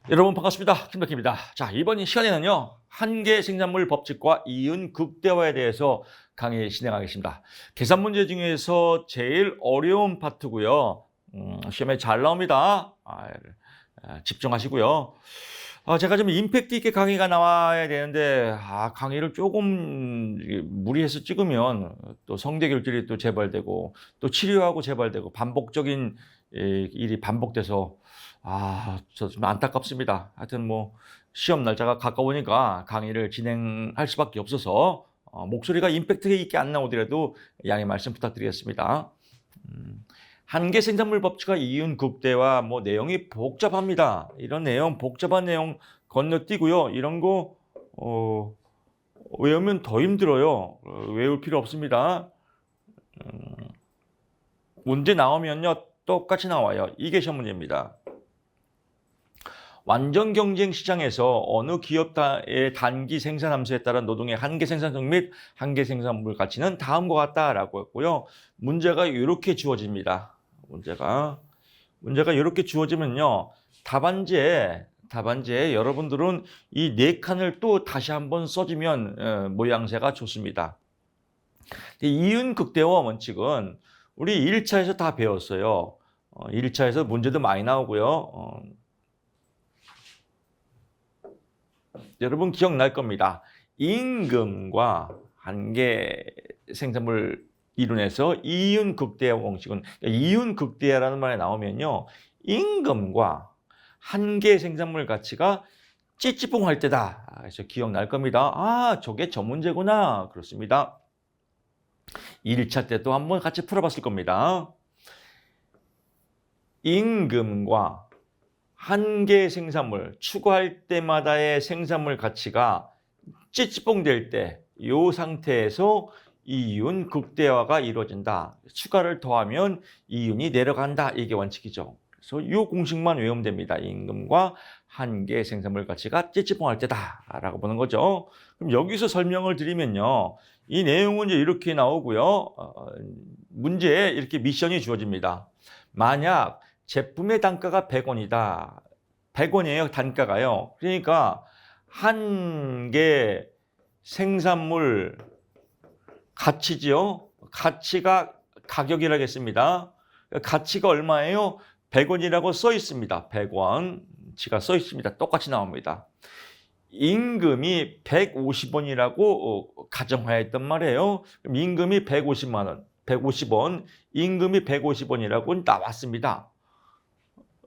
여러분 반갑습니다. 김덕희입니다. 자, 이번 시간에는요. 한계 생산물 법칙과 이윤 극대화에 대해서 강의 진행하겠습니다. 계산 문제 중에서 제일 어려운 파트고요. 시험에 잘 나옵니다. 집중하시고요. 제가 좀 임팩트 있게 강의가 나와야 되는데 강의를 조금 무리해서 찍으면 또 성대 결절이 또 재발되고 또 치료하고 재발되고 반복적인 일이 반복돼서 저 좀 안타깝습니다. 하여튼 뭐 시험 날짜가 가까우니까 강의를 진행할 수밖에 없어서 목소리가 임팩트 있게 안 나오더라도 양해 말씀 부탁드리겠습니다. 한계 생산물 법칙과 이윤 극대화 뭐 내용이 복잡합니다. 이런 내용 복잡한 내용 건너뛰고요. 이런 거 외우면 더 힘들어요. 외울 필요 없습니다. 문제 나오면요 똑같이 나와요. 이게 시험 문제입니다. 완전 경쟁 시장에서 어느 기업의 단기 생산 함수에 따른 노동의 한계 생산성 및 한계 생산물 가치는 다음과 같다라고 했고요. 문제가 이렇게 주어집니다. 문제가 이렇게 주어지면요. 답안지에 여러분들은 이 4칸을 또 다시 한번 써주면 모양새가 좋습니다. 이윤 극대화 원칙은 우리 1차에서 다 배웠어요. 1차에서 문제도 많이 나오고요. 여러분 기억날 겁니다. 임금과 한계 생산물 이론에서 이윤 극대화 공식은 이윤 극대화라는 말이 나오면요. 임금과 한계 생산물 가치가 찌찌뽕할 때다. 그래서 기억날 겁니다. 저게 저 문제구나. 그렇습니다. 1차 때 또 한번 같이 풀어봤을 겁니다. 임금과 한계 생산물, 추가할 때마다의 생산물 가치가 찌찌뽕 될 때 이 상태에서 이윤 극대화가 이루어진다. 추가를 더하면 이윤이 내려간다. 이게 원칙이죠. 그래서 이 공식만 외우면 됩니다. 임금과 한계 생산물 가치가 찌찌뽕할 때다 라고 보는 거죠. 그럼 여기서 설명을 드리면요. 이 내용은 이제 이렇게 나오고요. 문제에 이렇게 미션이 주어집니다. 만약 제품의 단가가 100원이다. 100원이에요, 단가가요. 그러니까 한계 생산물 가치지요. 가치가 가격이라겠습니다. 가치가 얼마예요? 100원이라고 써 있습니다. 100원. 치가 써 있습니다. 똑같이 나옵니다. 임금이 150원이라고 가정하였단 말이에요. 그럼 임금이 150만 원, 150원, 임금이 150원이라고 나왔습니다.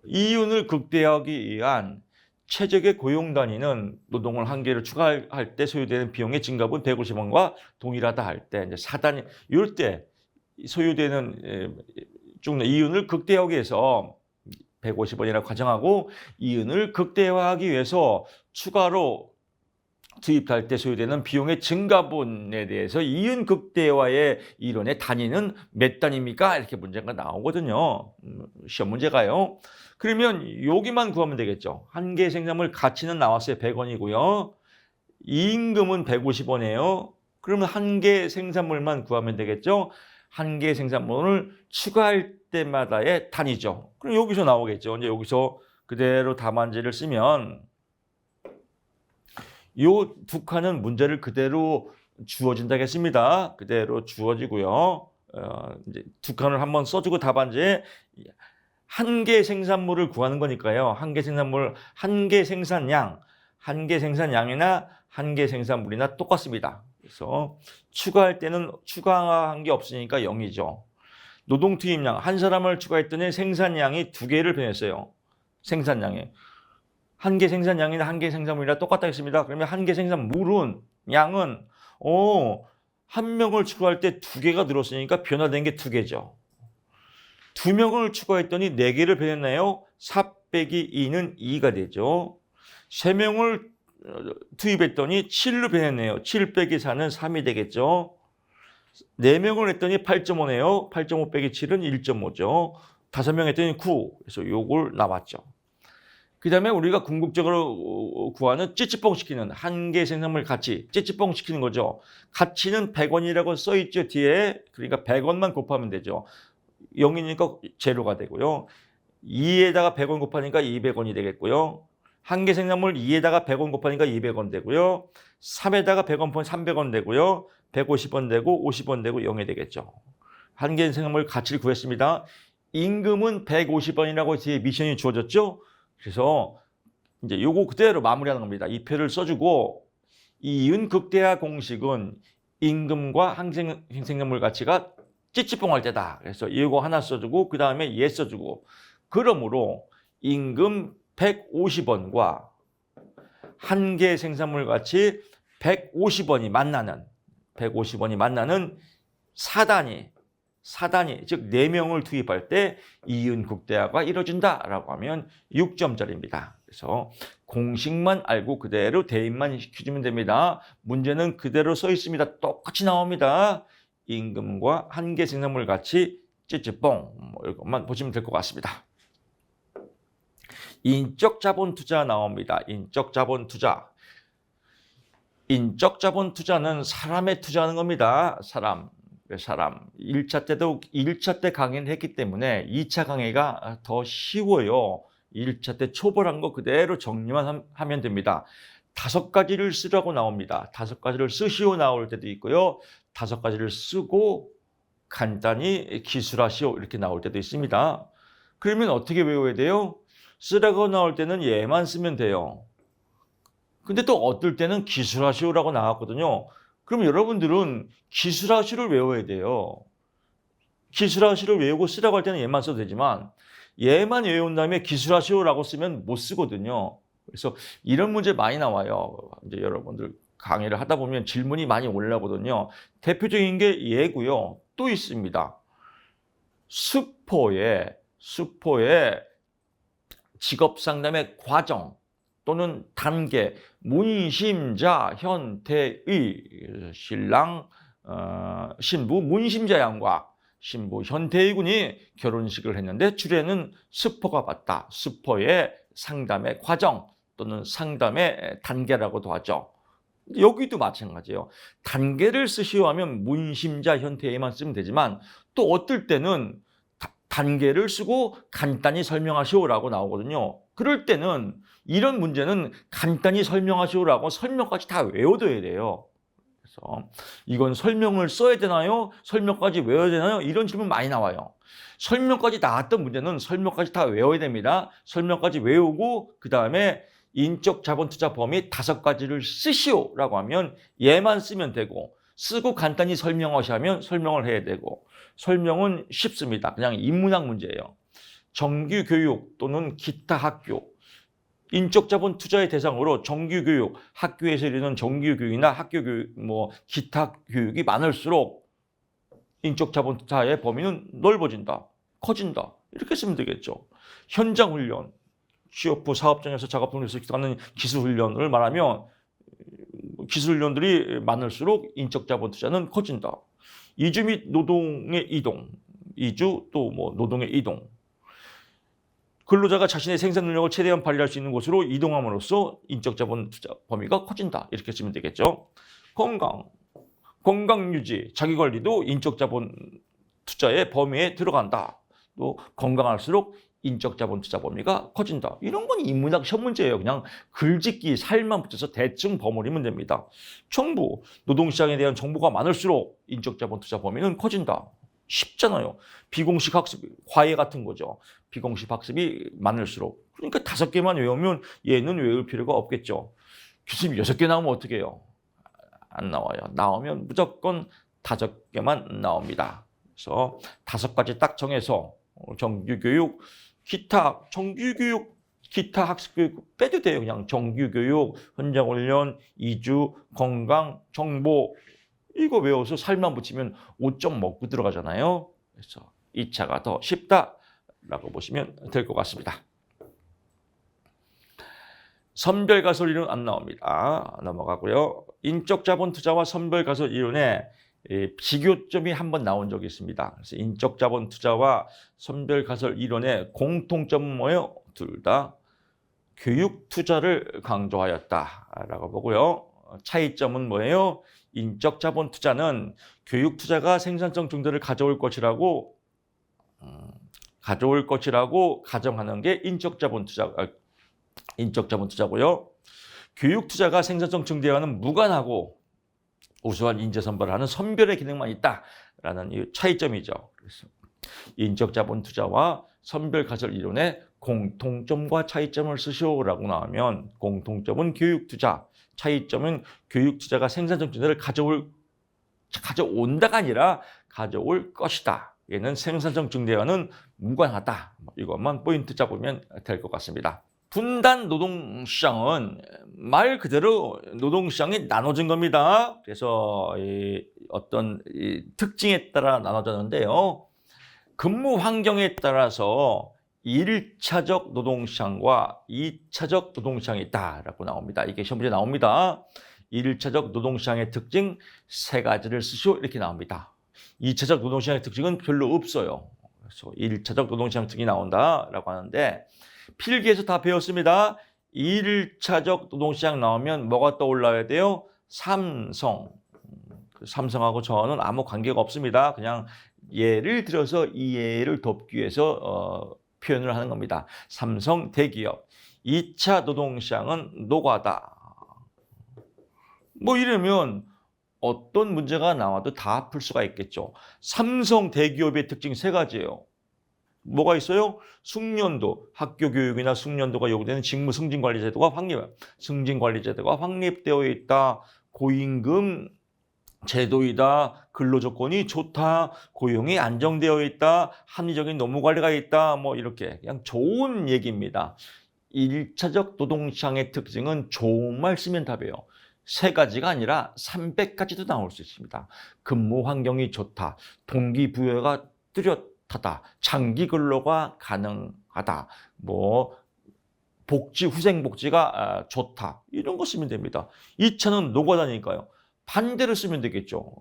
이윤을 극대화하기 위한 최적의 고용 단위는 노동을 한 개를 추가할 때 소요되는 비용의 증가분 150원과 동일하다 할 때 이제 4단위 이럴 때 소요되는 이윤을 극대화하기 위해서 150원이라고 가정하고 이윤을 극대화하기 위해서 추가로 투입할 때 소요되는 비용의 증가분에 대해서 이윤 극대화의 이론의 단위는 몇 단위입니까? 이렇게 문제가 나오거든요. 시험 문제가요. 그러면 여기만 구하면 되겠죠. 한계 생산물 가치는 나왔어요. 100원이고요. 임금은 150원이에요. 그러면 한계 생산물만 구하면 되겠죠. 한계 생산물을 추가할 때마다의 단위죠. 그럼 여기서 나오겠죠. 이제 여기서 그대로 답안지를 쓰면 이 두 칸은 문제를 그대로 주어진다겠습니다. 그대로 주어지고요. 이제 두 칸을 한번 써주고 답안지에 한계 생산물을 구하는 거니까요. 한계 생산물, 한계 생산량, 한계 생산량이나 한계 생산물이나 똑같습니다. 그래서 추가할 때는 추가한 게 없으니까 0이죠. 노동 투입량, 한 사람을 추가했더니 생산량이 2개를 변했어요. 생산량이. 한계 생산량이나 한계 생산물이나 똑같다 했습니다. 그러면 한계 생산물은 양은 한 명을 추가할 때 2개가 늘었으니까 변화된 게 2개죠. 2명을 추가했더니 4개를 변했나요? 4 빼기 2는 2가 되죠. 3명을 투입했더니 7로 변했네요. 7 빼기 4는 3이 되겠죠. 4명을 했더니 8.5네요. 8.5 빼기 7은 1.5죠. 5명 했더니 9. 그래서 요걸 나왔죠. 그 다음에 우리가 궁극적으로 구하는 찌찌뽕 시키는 한계 생산물 가치, 찌찌뽕 시키는 거죠. 가치는 100원이라고 써 있죠, 뒤에. 그러니까 100원만 곱하면 되죠. 0이니까 제로가 되고요. 2에다가 100원 곱하니까 200원이 되겠고요. 한계 생산물 2에다가 100원 곱하니까 200원 되고요. 3에다가 100원 곱하면 300원 되고요. 150원 되고 50원 되고 0이 되겠죠. 한계 생산물 가치를 구했습니다. 임금은 150원이라고 뒤에 미션이 주어졌죠. 그래서 이제 요거 그대로 마무리하는 겁니다. 이 표를 써주고 이은 극대화 공식은 임금과 한계 생산물 가치가 찌찌뽕할 때다. 그래서 이거 하나 써주고 그 다음에 얘 써주고 그러므로 임금 150원과 한계 생산물 가치 150원이 만나는 사단위 즉 4명을 투입할 때 이은 극대화가 이루어진다라고 하면 6점짜리입니다. 그래서 공식만 알고 그대로 대입만 시켜주면 됩니다. 문제는 그대로 써 있습니다. 똑같이 나옵니다. 임금과 한계 생산물 가치 찌찌뽕 이것만 보시면 될 것 같습니다. 인적 자본 투자 나옵니다. 인적 자본 투자. 인적 자본 투자는 사람에 투자하는 겁니다. 사람. 1차 때 강의를 했기 때문에 2차 강의가 더 쉬워요. 1차 때 초벌한 거 그대로 정리만 하면 됩니다. 5가지를 쓰라고 나옵니다. 5가지를 쓰시오 나올 때도 있고요. 5가지를 쓰고 간단히 기술하시오 이렇게 나올 때도 있습니다. 그러면 어떻게 외워야 돼요? 쓰라고 나올 때는 얘만 쓰면 돼요. 근데 또 어떨 때는 기술하시오라고 나왔거든요. 그럼 여러분들은 기술하시오를 외워야 돼요. 기술하시오를 외우고 쓰라고 할 때는 얘만 써도 되지만 얘만 외운 다음에 기술하시오라고 쓰면 못 쓰거든요. 그래서 이런 문제 많이 나와요. 이제 여러분들 강의를 하다 보면 질문이 많이 올라오거든요. 대표적인 게 얘고요. 또 있습니다. 수포에 직업상담의 과정 또는 단계, 문심자 현태의 신랑 신부 문심자 양과 신부 현태의 군이 결혼식을 했는데 주례는 수포가 봤다. 수포의 상담의 과정 또는 상담의 단계라고도 하죠. 여기도 마찬가지예요. 단계를 쓰시오 하면 문심자 현태에만 쓰면 되지만 또 어떨 때는 단계를 쓰고 간단히 설명하시오라고 나오거든요. 그럴 때는 이런 문제는 간단히 설명하시오라고 설명까지 다 외워둬야 돼요. 그래서 이건 설명을 써야 되나요? 설명까지 외워야 되나요? 이런 질문 많이 나와요. 설명까지 나왔던 문제는 설명까지 다 외워야 됩니다. 설명까지 외우고 그 다음에 인적 자본 투자 범위 5가지를 쓰시오라고 하면 얘만 쓰면 되고 쓰고 간단히 설명하시면 설명을 해야 되고 설명은 쉽습니다. 그냥 인문학 문제예요. 정규교육 또는 기타 학교 인적 자본 투자의 대상으로 정규교육, 학교에서 이루는 정규교육이나 학교교육, 기타 교육이 많을수록 인적 자본 투자의 범위는 넓어진다, 커진다. 이렇게 쓰면 되겠죠. 현장 훈련, 취업 후 사업장에서 작업 훈련에서 기록하는 기술 훈련을 말하면 기술 훈련들이 많을수록 인적 자본 투자는 커진다. 이주 및 노동의 이동, 이주 또 노동의 이동. 근로자가 자신의 생산 능력을 최대한 발휘할 수 있는 곳으로 이동함으로써 인적 자본 투자 범위가 커진다. 이렇게 쓰면 되겠죠. 건강 유지, 자기 관리도 인적 자본 투자의 범위에 들어간다. 또 건강할수록 인적 자본 투자 범위가 커진다. 이런 건 인문학 시험 문제예요. 그냥 글짓기 살만 붙여서 대충 버무리면 됩니다. 정부, 노동시장에 대한 정보가 많을수록 인적 자본 투자 범위는 커진다. 쉽잖아요. 비공식 학습, 과외 같은 거죠. 비공식 학습이 많을수록. 그러니까 5개만 외우면 얘는 외울 필요가 없겠죠. 교수님 6개 나오면 어떻게 해요? 안 나와요. 나오면 무조건 5개만 나옵니다. 그래서 5가지 딱 정해서 정규교육, 정규교육, 기타 학습교육 빼도 돼요. 그냥 정규교육, 현장훈련, 이주, 건강, 정보 이거 외워서 살만 붙이면 5점 먹고 들어가잖아요. 그래서 2차가 더 쉽다라고 보시면 될 것 같습니다. 선별가설 이론 안 나옵니다. 넘어가고요. 인적 자본 투자와 선별가설 이론에 비교점이 한번 나온 적이 있습니다. 그래서 인적 자본 투자와 선별가설 이론의 공통점은 뭐예요? 둘 다 교육 투자를 강조하였다라고 보고요. 차이점은 뭐예요? 인적 자본 투자는 교육 투자가 생산성 증대를 가져올 것이라고 가정하는 게 인적 자본 투자, 인적 자본 투자고요. 교육 투자가 생산성 증대와는 무관하고 우수한 인재 선발을 하는 선별의 기능만 있다라는 이 차이점이죠. 그래서 인적 자본 투자와 선별 가설 이론의 공통점과 차이점을 쓰시오라고 나오면 공통점은 교육 투자, 차이점은 교육 투자가 생산성 증대를 가져온다가 아니라 가져올 것이다. 얘는 생산성 증대와는 무관하다. 이것만 포인트 잡으면 될 것 같습니다. 분단 노동시장은 말 그대로 노동시장이 나눠진 겁니다. 그래서 어떤 특징에 따라 나눠졌는데요. 근무 환경에 따라서 1차적 노동시장과 2차적 노동시장이 있다라고 나옵니다. 이게 시험 문제 나옵니다. 1차적 노동시장의 특징 세 가지를 쓰시오 이렇게 나옵니다. 2차적 노동시장의 특징은 별로 없어요. 그래서 1차적 노동시장 특징이 나온다라고 하는데 필기에서 다 배웠습니다. 1차적 노동시장 나오면 뭐가 떠올라야 돼요? 삼성. 삼성하고 저는 아무 관계가 없습니다. 그냥 예를 들어서 이해를 돕기 위해서 표현을 하는 겁니다. 삼성 대기업. 2차 노동시장은 노가다. 뭐 이러면 어떤 문제가 나와도 다 풀 수가 있겠죠. 삼성 대기업의 특징 세 가지예요. 뭐가 있어요? 숙련도, 학교 교육이나 숙련도가 요구되는 직무 승진관리제도가 확립되어 있다. 고임금 제도이다. 근로조건이 좋다. 고용이 안정되어 있다. 합리적인 노무관리가 있다. 뭐 이렇게 그냥 좋은 얘기입니다. 1차적 노동시장의 특징은 좋은 말 쓰면 답이에요. 세 가지가 아니라 300가지도 나올 수 있습니다. 근무 환경이 좋다. 동기부여가 뚜렷하다. 장기 근로가 가능하다. 뭐 복지, 후생복지가 좋다. 이런 거 쓰면 됩니다. 2차는 노가다니까요. 반대로 쓰면 되겠죠.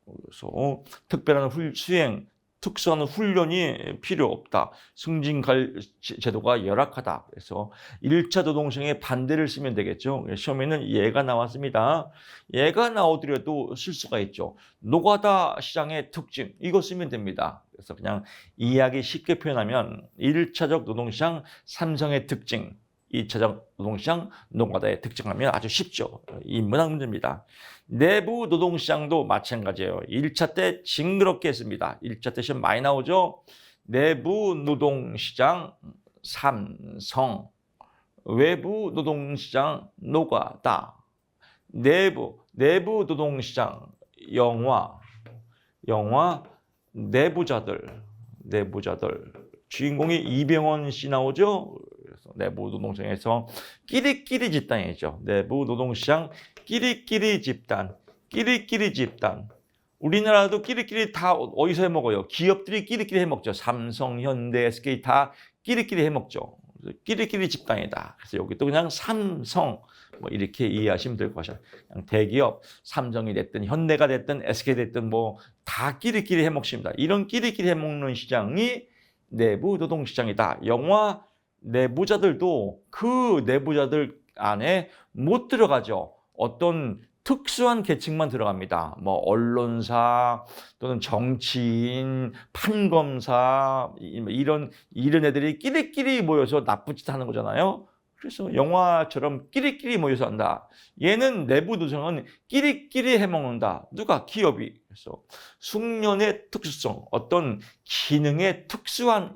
그래서 특별한 수행, 특수한 훈련이 필요 없다. 승진 제도가 열악하다. 그래서 1차 노동시장의 반대를 쓰면 되겠죠. 시험에는 얘가 나왔습니다. 얘가 나오더라도 쓸 수가 있죠. 노가다 시장의 특징, 이거 쓰면 됩니다. 그래서 그냥 이해하기 쉽게 표현하면 1차적 노동시장 삼성의 특징, 2차적 노동시장 노가다의 특징하면 아주 쉽죠. 인문학 문제입니다. 내부 노동시장도 마찬가지예요. 1차 때 징그럽게 했습니다. 1차 때 시험 많이 나오죠. 내부 노동시장 삼성, 외부 노동시장 노가다, 내부 노동시장 영화 내부자들 주인공이 이병헌 씨 나오죠. 내부 노동시장에서 끼리끼리 집단이죠. 내부 노동시장 끼리끼리 집단. 우리나라도 끼리끼리 다 어디서 해먹어요? 기업들이 끼리끼리 해먹죠. 삼성, 현대, SK 다 끼리끼리 해먹죠. 끼리끼리 집단이다. 그래서 여기도 그냥 삼성 뭐 이렇게 이해하시면 될 것이야. 그냥 대기업, 삼성이 됐든 현대가 됐든 SK 됐든 뭐 다 끼리끼리 해먹습니다. 이런 끼리끼리 해먹는 시장이 내부 노동시장이다. 영화 내부자들도 그 내부자들 안에 못 들어가죠. 어떤 특수한 계층만 들어갑니다. 뭐 언론사 또는 정치인, 판검사 이런 애들이 끼리끼리 모여서 나쁜 짓 하는 거잖아요. 그래서 영화처럼 끼리끼리 모여서 한다. 얘는 내부 노동은 끼리끼리 해먹는다. 누가? 기업이. 그래서 숙련의 특수성, 어떤 기능의 특수한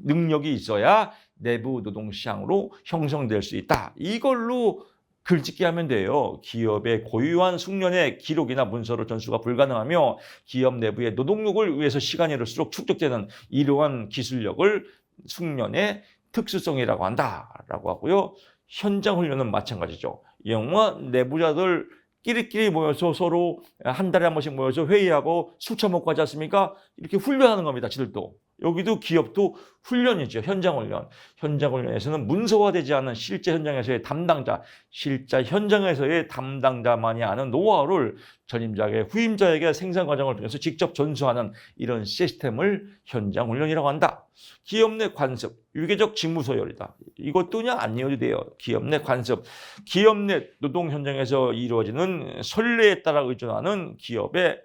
능력이 있어야 내부 노동시장으로 형성될 수 있다. 이걸로 글짓기 하면 돼요. 기업의 고유한 숙련의 기록이나 문서로 전수가 불가능하며 기업 내부의 노동력을 위해서 시간이 흐를수록 축적되는 이러한 기술력을 숙련의 특수성이라고 한다라고 하고요. 현장 훈련은 마찬가지죠. 영화 내부자들 끼리끼리 모여서 서로 한 달에 한 번씩 모여서 회의하고 술 처먹고 하지 않습니까? 이렇게 훈련하는 겁니다. 지들도. 여기도 기업도 훈련이죠. 현장 훈련. 현장 훈련에서는 문서화되지 않은 실제 현장에서의 담당자, 실제 현장에서의 담당자만이 아는 노하우를 전임자에게 후임자에게 생산 과정을 통해서 직접 전수하는 이런 시스템을 현장 훈련이라고 한다. 기업 내 관습, 유계적 직무 소열이다. 이것도 그냥 안 이어도 돼요. 기업 내 관습, 기업 내 노동 현장에서 이루어지는 선례에 따라 의존하는 기업의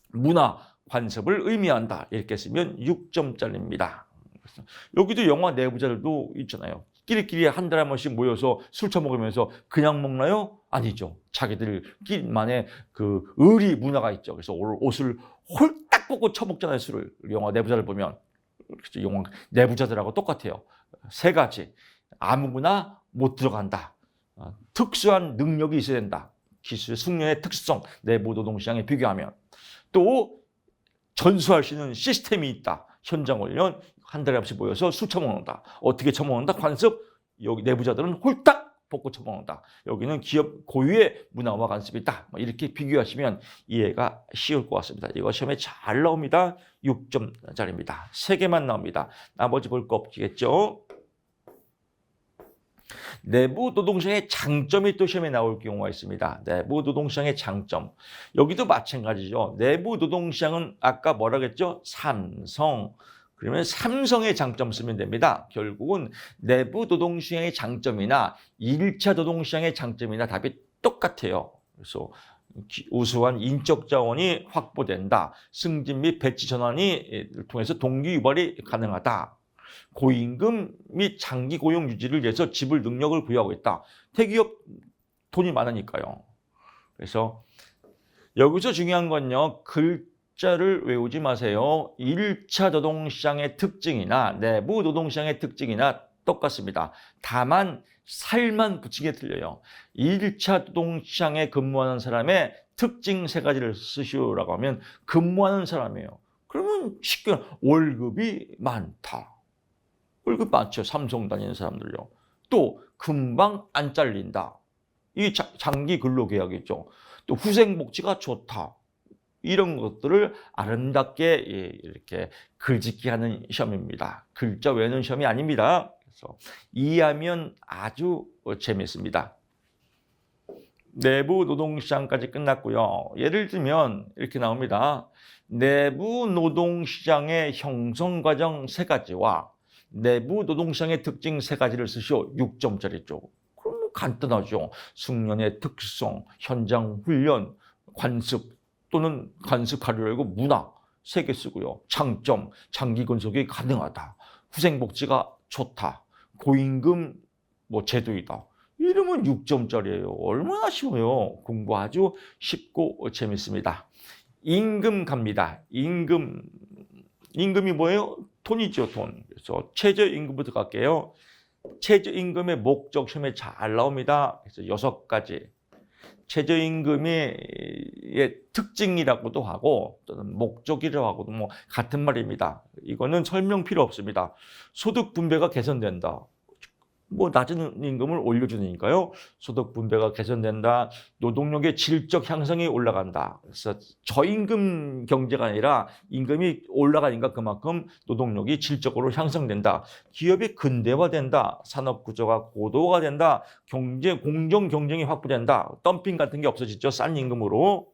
문화, 관습을 의미한다. 이렇게 쓰면 6점짜리입니다. 여기도 영화 내부자들도 있잖아요. 끼리끼리 한 달에 한 번씩 모여서 술 처먹으면서 그냥 먹나요? 아니죠. 자기들끼리만의 그 의리 문화가 있죠. 그래서 옷을 홀딱 벗고 처먹잖아요, 술을. 영화 내부자를 보면. 영화 내부자들하고 똑같아요. 세 가지. 아무거나 못 들어간다. 특수한 능력이 있어야 된다. 기술, 숙련의 특수성, 내부 노동시장에 비교하면. 또 전수할 수 있는 시스템이 있다. 현장 훈련, 한 달에 한 번씩 모여서 술 처먹는다. 어떻게 처먹는다? 관습. 여기 내부자들은 홀딱 벗고 처먹는다. 여기는 기업 고유의 문화와 관습이 있다. 이렇게 비교하시면 이해가 쉬울 것 같습니다. 이거 시험에 잘 나옵니다. 6점짜리입니다. 3개만 나옵니다. 나머지 볼 거 없겠죠? 내부 노동시장의 장점이 또 시험에 나올 경우가 있습니다. 내부 노동시장의 장점. 여기도 마찬가지죠. 내부 노동시장은 아까 뭐라고 했죠? 삼성. 그러면 삼성의 장점 쓰면 됩니다. 결국은 내부 노동시장의 장점이나 1차 노동시장의 장점이나 답이 똑같아요. 그래서 우수한 인적 자원이 확보된다. 승진 및 배치 전환이 통해서 동기 유발이 가능하다. 고임금 및 장기 고용 유지를 위해서 지불 능력을 부여하고 있다. 대기업 돈이 많으니까요. 그래서 여기서 중요한 건요. 글자를 외우지 마세요. 1차 노동시장의 특징이나 내부 노동시장의 특징이나 똑같습니다. 다만 살만 붙이게 틀려요. 1차 노동시장에 근무하는 사람의 특징 3가지를 쓰시오라고 하면 근무하는 사람이에요. 그러면 쉽게 월급이 많다. 월급 많죠. 삼성 다니는 사람들요. 또 금방 안 잘린다. 이 장기 근로계약이죠. 또 후생복지가 좋다. 이런 것들을 아름답게 이렇게 글짓기 하는 시험입니다. 글자 외우는 시험이 아닙니다. 그래서 이해하면 아주 재미있습니다. 내부 노동시장까지 끝났고요. 예를 들면 이렇게 나옵니다. 내부 노동시장의 형성 과정 3가지와 내부 노동시장의 특징 3가지를 쓰시오. 6점짜리죠. 그럼 간단하죠. 숙련의 특성, 현장 훈련, 관습 또는 관습 가로 열고 문화 3개 쓰고요. 장점, 장기 근속이 가능하다. 후생복지가 좋다. 고임금 제도이다. 이러면 6점짜리예요. 얼마나 쉬워요. 공부 아주 쉽고 재밌습니다. 임금 갑니다. 임금이 뭐예요? 돈이죠, 돈. 그래서 최저임금부터 갈게요. 최저임금의 목적 시험에 잘 나옵니다. 그래서 6가지. 최저임금의 특징이라고도 하고 또는 목적이라고 하고도 같은 말입니다. 이거는 설명 필요 없습니다. 소득 분배가 개선된다. 낮은 임금을 올려주니까요. 소득 분배가 개선된다. 노동력의 질적 향상이 올라간다. 그래서 저임금 경제가 아니라 임금이 올라가니까 그만큼 노동력이 질적으로 향상된다. 기업이 근대화된다. 산업 구조가 고도화가 된다. 공정 경쟁이 확보된다. 덤핑 같은 게 없어지죠. 싼 임금으로.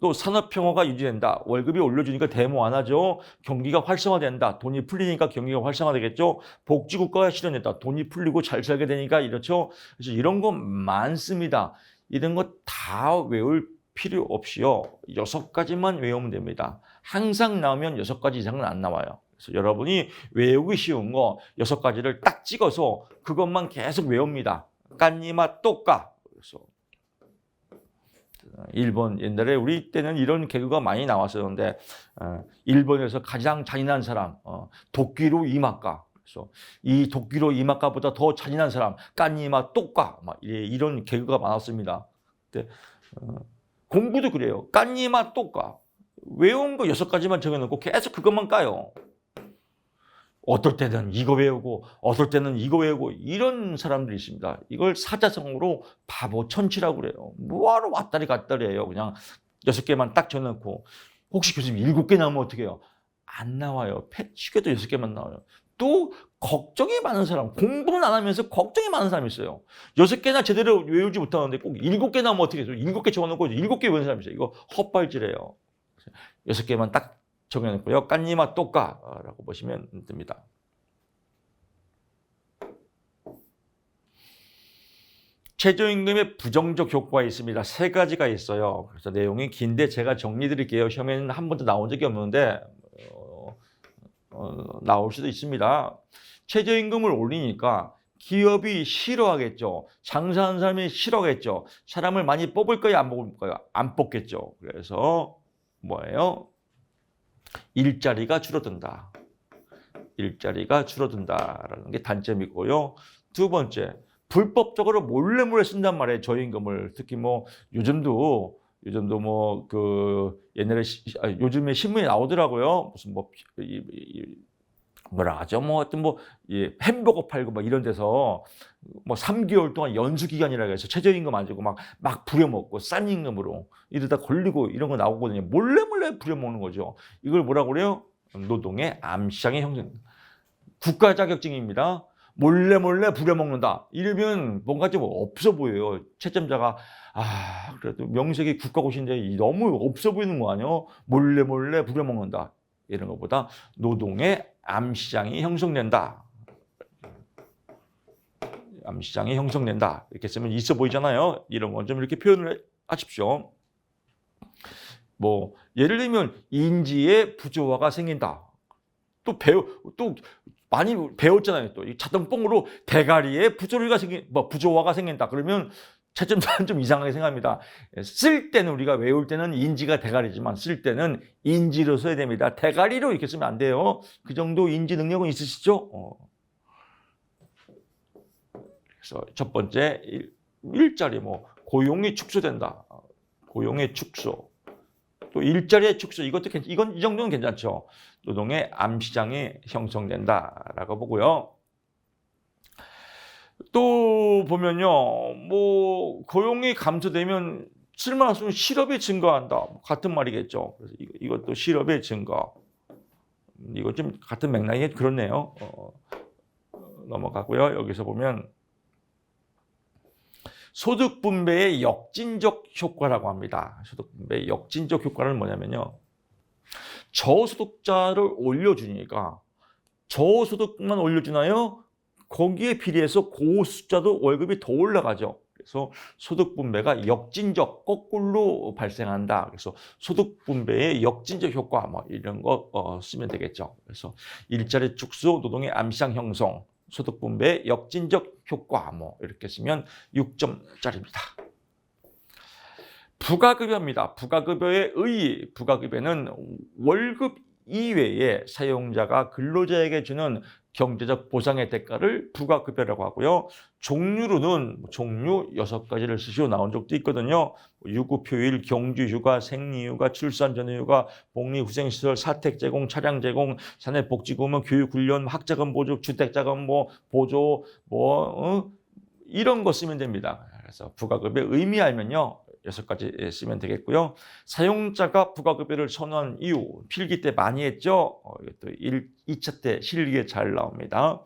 또 산업 평화가 유지된다. 월급이 올려주니까 데모 안 하죠. 경기가 활성화된다. 돈이 풀리니까 경기가 활성화되겠죠. 복지국가가 실현된다. 돈이 풀리고 잘 살게 되니까 이렇죠. 그래서 이런 거 많습니다. 이런 거 다 외울 필요 없이요. 6가지만 외우면 됩니다. 항상 나오면 6가지 이상은 안 나와요. 그래서 여러분이 외우기 쉬운 거 6가지를 딱 찍어서 그것만 계속 외웁니다. 깐니마 똑까. 그래서 일본 옛날에 우리 때는 이런 개그가 많이 나왔었는데 일본에서 가장 잔인한 사람 도끼로 이마까. 그래서 이 도끼로 이마까보다 더 잔인한 사람 깐니마 똑까. 이런 개그가 많았습니다. 근데 공부도 그래요. 깐니마 똑까. 외운 거 6가지만 적어놓고 계속 그것만 까요. 어떨 때는 이거 외우고 어떨 때는 이거 외우고 이런 사람들이 있습니다. 이걸 사자성어로 바보 천치라고 그래요. 뭐하러 왔다리 갔다리 해요. 그냥 6개만 딱 적어놓고 혹시 교수님 7개 나오면 어떻게 해요? 안 나와요. 패치게도 6개만 나와요. 또 걱정이 많은 사람, 공부는 안 하면서 걱정이 많은 사람이 있어요. 6개나 제대로 외우지 못하는데 꼭 7개 나오면 어떻게 해요? 7개 적어놓고 7개 외우는 사람이 있어요. 이거 헛발질해요. 6개만 딱 정해놓고요. 깐니마 똑까라고 보시면 됩니다. 최저임금의 부정적 효과가 있습니다. 3가지가 있어요. 그래서 내용이 긴데 제가 정리드릴게요. 시험에는 한 번도 나온 적이 없는데 나올 수도 있습니다. 최저임금을 올리니까 기업이 싫어하겠죠. 장사하는 사람이 싫어하겠죠. 사람을 많이 뽑을까요? 안 뽑을까요? 안 뽑겠죠. 그래서 뭐예요? 일자리가 줄어든다. 일자리가 줄어든다라는 게 단점이고요. 두 번째, 불법적으로 몰래 쓴단 말이에요. 저임금을. 특히 뭐 요즘도 뭐 그 옛날에 요즘에 신문에 나오더라고요. 무슨 뭐 뭐라 하죠? 뭐 어떤 뭐 햄버거 팔고 막 이런 데서 뭐 3개월 동안 연수 기간이라고 해서 최저임금 안 주고 막 부려먹고 싼 임금으로 이러다 걸리고 이런 거 나오거든요. 몰래 부려먹는 거죠. 이걸 뭐라고 그래요? 노동의 암시장의 형성. 국가 자격증입니다. 몰래 부려먹는다. 이러면 뭔가 좀 없어 보여요. 채점자가 그래도 명색이 국가고시인데 너무 없어 보이는 거 아니에요? 몰래 부려먹는다. 이런 것보다 노동의 암시장이 형성된다. 암시장이 형성된다. 이렇게 쓰면 있어 보이잖아요. 이런 건 좀 이렇게 표현을 하십시오. 뭐 예를 들면 인지의 부조화가 생긴다. 또 많이 배웠잖아요. 또 이 자동뽕으로 대가리에 부조화가 생긴다. 그러면 채점자는 좀 이상하게 생각합니다. 쓸 때는 우리가 외울 때는 인지가 대가리지만 쓸 때는 인지로 써야 됩니다. 대가리로 이렇게 쓰면 안 돼요. 그 정도 인지 능력은 있으시죠? 그래서 첫 번째 일자리 고용이 축소된다. 고용의 축소. 또 일자리의 축소. 이 정도는 괜찮죠. 노동의 암시장이 형성된다라고 보고요. 또 보면요, 뭐 고용이 감소되면 쓸만한 수는 실업이 증가한다. 같은 말이겠죠. 그래서 이것도 실업의 증가. 이거 좀 같은 맥락이 그렇네요. 넘어가고요. 여기서 보면 소득 분배의 역진적 효과라고 합니다. 소득 분배의 역진적 효과는 뭐냐면요, 저소득자를 올려주니까 저소득만 올려주나요? 거기에 비례해서 고소득자도 월급이 더 올라가죠. 그래서 소득 분배가 역진적, 거꾸로 발생한다. 그래서 소득 분배의 역진적 효과 이런 거 쓰면 되겠죠. 그래서 일자리 축소, 노동의 암시장 형성, 소득 분배의 역진적 효과 이렇게 쓰면 6점짜리입니다. 부가급여입니다. 부가급여의 의의. 부가급여는 월급 이외에 사용자가 근로자에게 주는 경제적 보상의 대가를 부가급여라고 하고요. 종류로는 종류 6가지를 쓰시고 나온 적도 있거든요. 유급휴일, 경주휴가, 생리휴가, 출산전휴가, 복리후생시설, 사택 제공, 차량 제공, 사내복지금은 교육훈련, 학자금 보조, 주택자금 보조 이런 거 쓰면 됩니다. 그래서 부가급여 의미 알면요, 6가지 쓰면 되겠고요. 사용자가 부가급여를 선호한 이유, 필기 때 많이 했죠. 이것도 2차 때 실기에 잘 나옵니다.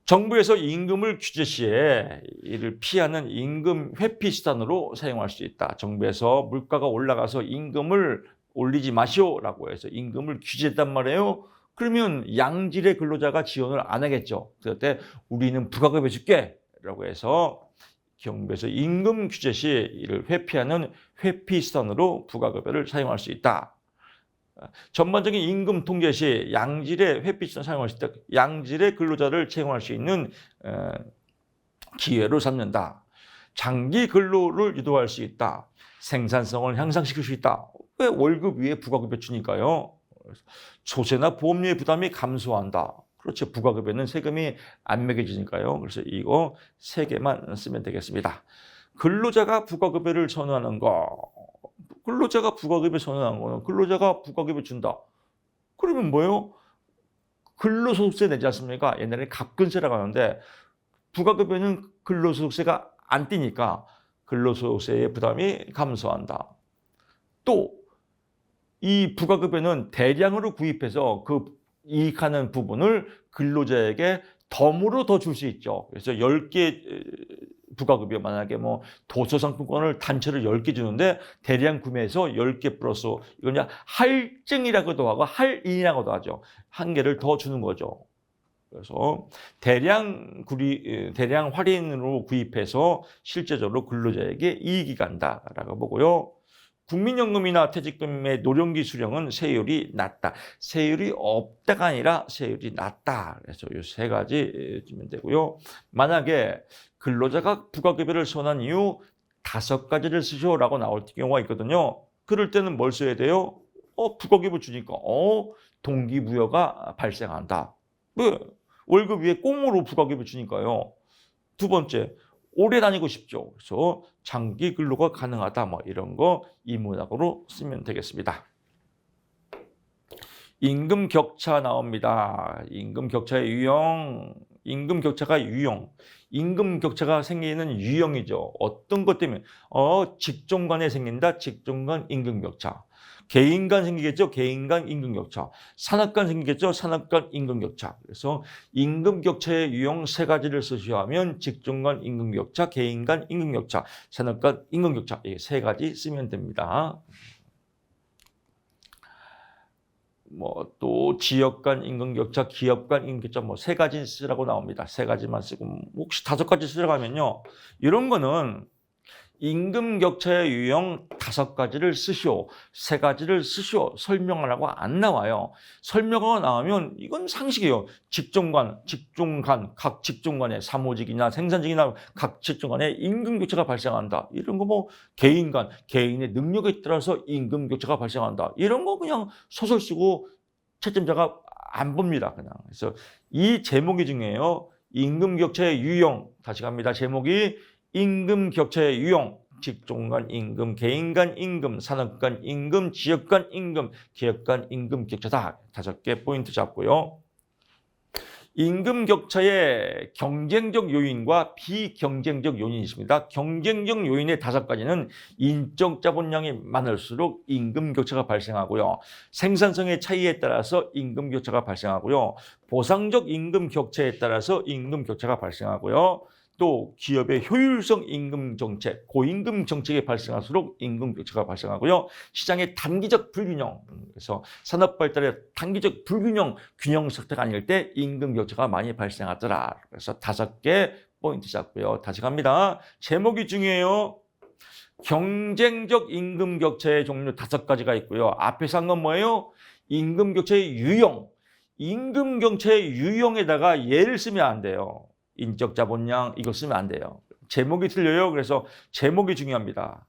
정부에서 임금을 규제 시에 이를 피하는 임금 회피 수단으로 사용할 수 있다. 정부에서 물가가 올라가서 임금을 올리지 마시오라고 해서 임금을 규제했단 말이에요. 그러면 양질의 근로자가 지원을 안 하겠죠. 그럴 때 우리는 부가급여 줄게 라고 해서 정부에서 임금 규제 시 이를 회피하는 회피 수단으로 부가급여를 사용할 수 있다. 전반적인 임금 통제 시 양질의 회피 수단을 사용할 수 있다. 양질의 근로자를 채용할 수 있는 기회로 삼는다. 장기 근로를 유도할 수 있다. 생산성을 향상시킬 수 있다. 왜? 월급 위에 부가급여 주니까요. 조세나 보험료의 부담이 감소한다. 그렇죠. 부가급여는 세금이 안 매겨지니까요. 그래서 이거 3개만 쓰면 되겠습니다. 근로자가 부가급여를 선호하는 거. 근로자가 부가급여 선호하는 거는 근로자가 부가급여 준다. 그러면 뭐예요? 근로소득세 내지 않습니까? 옛날에 갑근세라고 하는데 부가급여는 근로소득세가 안 띄니까 근로소득세의 부담이 감소한다. 또 이 부가급여는 대량으로 구입해서 그 이익하는 부분을 근로자에게 덤으로 더 줄 수 있죠. 그래서 10개 부가급여, 만약에 도서상품권을 단체로 10개 주는데 대량 구매해서 10개 플러스 이건 그냥 할증이라고도 하고 할인이라고도 하죠. 1개를 더 주는 거죠. 그래서 대량 할인으로 구입해서 실제적으로 근로자에게 이익이 간다라고 보고요. 국민연금이나 퇴직금의 노령기 수령은 세율이 낮다. 세율이 없다가 아니라 세율이 낮다. 그래서 이 세 가지 주면 되고요. 만약에 근로자가 부가급여를 선언한 이후 5가지를 쓰시오라고 나올 경우가 있거든요. 그럴 때는 뭘 써야 돼요? 부가급여 주니까 동기부여가 발생한다. 왜? 월급 위에 꽁으로 부가급여 주니까요. 두 번째, 오래 다니고 싶죠. 그래서 장기 근로가 가능하다. 뭐 이런 거 이문학으로 쓰면 되겠습니다. 임금 격차 나옵니다. 임금 격차의 유형. 임금 격차가 유형. 임금 격차가 생기는 유형이죠. 어떤 것 때문에? 직종 간에 생긴다. 직종 간 임금 격차. 개인 간 생기겠죠. 개인 간 임금 격차. 산업 간 생기겠죠. 산업 간 임금 격차. 그래서 임금 격차의 유형 세 가지를 쓰셔야 하면 직종 간 임금 격차, 개인 간 임금 격차, 산업 간 임금 격차 이 세 가지 쓰면 됩니다. 뭐 또 지역 간 임금 격차, 기업 간 임금 격차 뭐 세 가지 쓰라고 나옵니다. 세 가지만 쓰고 혹시 5가지 쓰라고 하면요. 이런 거는 임금 격차의 유형 5가지를 쓰시오. 3가지를 쓰시오. 설명하라고 안 나와요. 설명하고 나오면 이건 상식이에요. 직종 간, 각 직종 간에 사무직이나 생산직이나 각 직종 간에 임금 격차가 발생한다. 이런 거 뭐 개인 간, 개인의 능력에 따라서 임금 격차가 발생한다. 이런 거 그냥 소설 쓰고 채점자가 안 봅니다. 그냥. 그래서 이 제목이 중요해요. 임금 격차의 유형. 다시 갑니다. 제목이 임금 격차의 유형, 직종 간 임금, 개인 간 임금, 산업 간 임금, 지역 간 임금, 기업 간 임금 격차다. 5개 포인트 잡고요. 임금 격차의 경쟁적 요인과 비경쟁적 요인이 있습니다. 경쟁적 요인의 5가지는 인적 자본량이 많을수록 임금 격차가 발생하고요. 생산성의 차이에 따라서 임금 격차가 발생하고요. 보상적 임금 격차에 따라서 임금 격차가 발생하고요. 또 기업의 효율성 임금 정책, 고임금 정책이 발생할수록 임금 격차가 발생하고요. 시장의 단기적 불균형, 그래서 산업 발달의 단기적 불균형, 균형 상태가 아닐 때 임금 격차가 많이 발생하더라. 그래서 5개 포인트 잡고요. 다시 갑니다. 제목이 중요해요. 경쟁적 임금 격차의 종류 5가지가 있고요. 앞에서 한 건 뭐예요? 임금 격차의 유형. 임금 격차의 유형에다가 예를 쓰면 안 돼요. 인적 자본량 이거 쓰면 안 돼요. 제목이 틀려요. 그래서 제목이 중요합니다.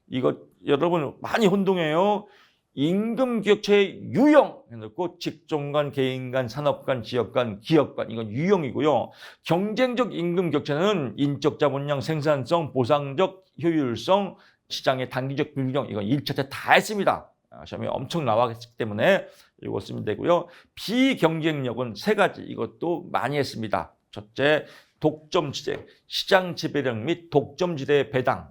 이거 여러분 많이 혼동해요. 임금 격차의 유형 해놓고 직종 간, 개인 간, 산업 간, 지역 간, 기업 간 이건 유형이고요. 경쟁적 임금 격차는 인적 자본량, 생산성, 보상적 효율성, 시장의 단기적 불균형 이건 1차 때 다 했습니다. 시험에 엄청 나왔기 때문에 이거 쓰면 되고요. 비경쟁력은 3가지 이것도 많이 했습니다. 첫째, 독점지대, 시장 지배력 및 독점지대의 배당.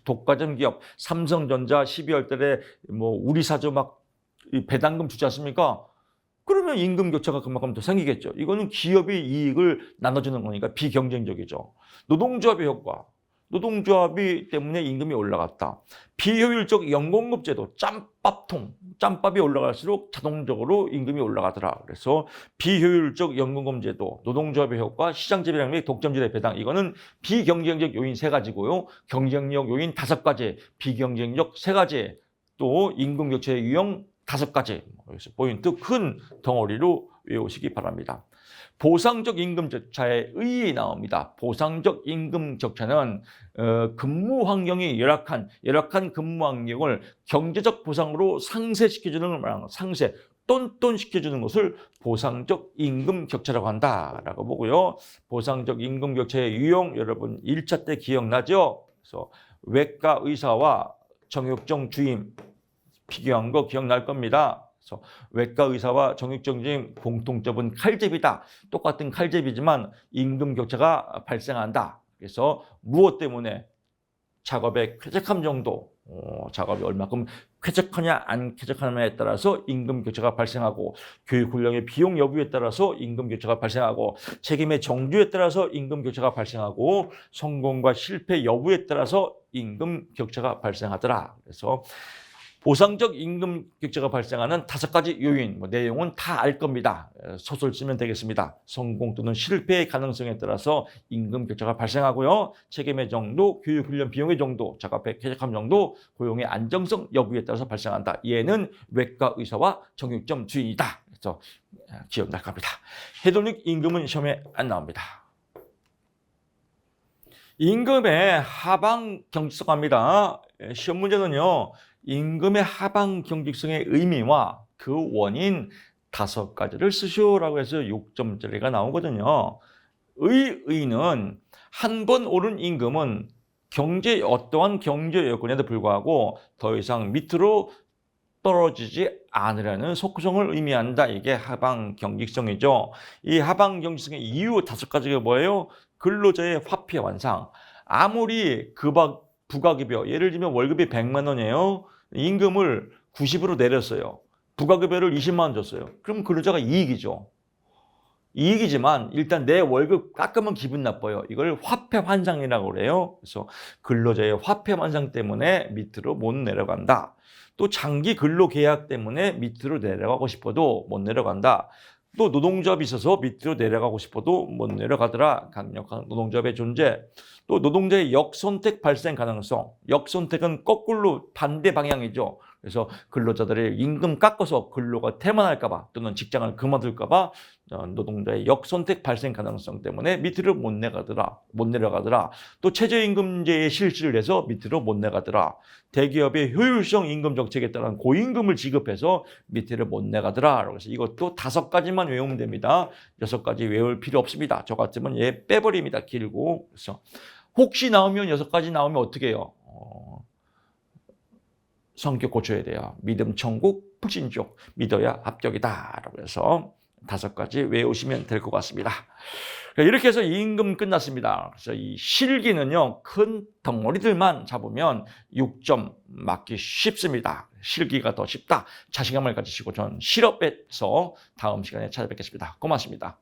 독과점 기업, 삼성전자 12월 달에 뭐 우리사저 막 배당금 주지 않습니까? 그러면 임금 격차가 그만큼 더 생기겠죠. 이거는 기업이 이익을 나눠주는 거니까 비경쟁적이죠. 노동조합의 효과. 노동조합이 때문에 임금이 올라갔다. 비효율적 연공급 제도, 짬밥이 올라갈수록 자동적으로 임금이 올라가더라. 그래서 비효율적 연공급 제도, 노동조합의 효과, 시장 지배력 및 독점지대 배당 이거는 비경쟁적 요인 3가지고요. 경쟁력 요인 5가지, 비경쟁력 3가지, 또 임금 격차의 유형 5가지. 그래서 포인트 큰 덩어리로 외우시기 바랍니다. 보상적 임금 격차의 의의 나옵니다. 보상적 임금 격차는 근무 환경이 열악한 근무 환경을 경제적 보상으로 상쇄시켜주는 걸 말하는 상쇄, 똔똔시켜주는 것을 보상적 임금 격차라고 한다라고 보고요. 보상적 임금 격차의 유형 여러분 1차 때 기억나죠? 그래서 외과 의사와 정육점 주임 비교한 거 기억날 겁니다. 그래서 외과 의사와 정육점 주임 공통점은 칼제비다. 똑같은 칼제비지만 임금 격차가 발생한다. 그래서 무엇 때문에 작업의 쾌적함 정도, 작업이 얼마큼 쾌적하냐 안 쾌적하냐에 따라서 임금 격차가 발생하고 교육 훈련의 비용 여부에 따라서 임금 격차가 발생하고 책임의 정도에 따라서 임금 격차가 발생하고 성공과 실패 여부에 따라서 임금 격차가 발생하더라. 그래서 보상적 임금 격차가 발생하는 5가지 요인, 내용은 다 알 겁니다. 소설 쓰면 되겠습니다. 성공 또는 실패의 가능성에 따라서 임금 격차가 발생하고요. 책임의 정도, 교육 훈련 비용의 정도, 작업의 쾌적함 정도, 고용의 안정성 여부에 따라서 발생한다. 얘는 외과 의사와 정육점 주인이다. 그래서 기억날 겁니다. 해독력 임금은 시험에 안 나옵니다. 임금의 하방 경직성합니다. 시험 문제는요. 임금의 하방 경직성의 의미와 그 원인 5가지를 쓰시오라고 해서 6점짜리가 나오거든요. 의는 한 번 오른 임금은 어떠한 경제 여건에도 불구하고 더 이상 밑으로 떨어지지 않으려는 속성을 의미한다. 이게 하방 경직성이죠. 이 하방 경직성의 이유 5가지가 뭐예요? 근로자의 화폐 완상. 아무리 부가급여, 예를 들면 월급이 100만 원이에요. 임금을 90으로 내렸어요. 부가급여를 20만 원 줬어요. 그럼 근로자가 이익이죠. 이익이지만 일단 내 월급 깎으면 기분 나빠요. 이걸 화폐 환상이라고 그래요. 그래서 근로자의 화폐 환상 때문에 밑으로 못 내려간다. 또 장기 근로 계약 때문에 밑으로 내려가고 싶어도 못 내려간다. 또 노동조합이 있어서 밑으로 내려가고 싶어도 못 내려가더라. 강력한 노동조합의 존재. 또 노동자의 역선택 발생 가능성. 역선택은 거꾸로 반대 방향이죠. 그래서 근로자들의 임금 깎아서 근로가 태만할까 봐 또는 직장을 그만둘까 봐 노동자의 역선택 발생 가능성 때문에 밑으로 못 내려가더라. 또 최저임금제의 실시를 해서 밑으로 못 내려가더라. 대기업의 효율성 임금 정책에 따른 고임금을 지급해서 밑으로 못 내려가더라. 그래서 이것도 5가지만 외우면 됩니다. 6가지 외울 필요 없습니다. 저 같으면 얘 빼버립니다. 길고. 그래서 혹시 나오면 6가지 나오면 어떻게 해요? 성격 고쳐야 돼요. 믿음 천국, 불신족, 믿어야 합격이다. 라고 해서 5가지 외우시면 될 것 같습니다. 이렇게 해서 임금 끝났습니다. 그래서 이 실기는요, 큰 덩어리들만 잡으면 6점 맞기 쉽습니다. 실기가 더 쉽다. 자신감을 가지시고 저는 실업에서 다음 시간에 찾아뵙겠습니다. 고맙습니다.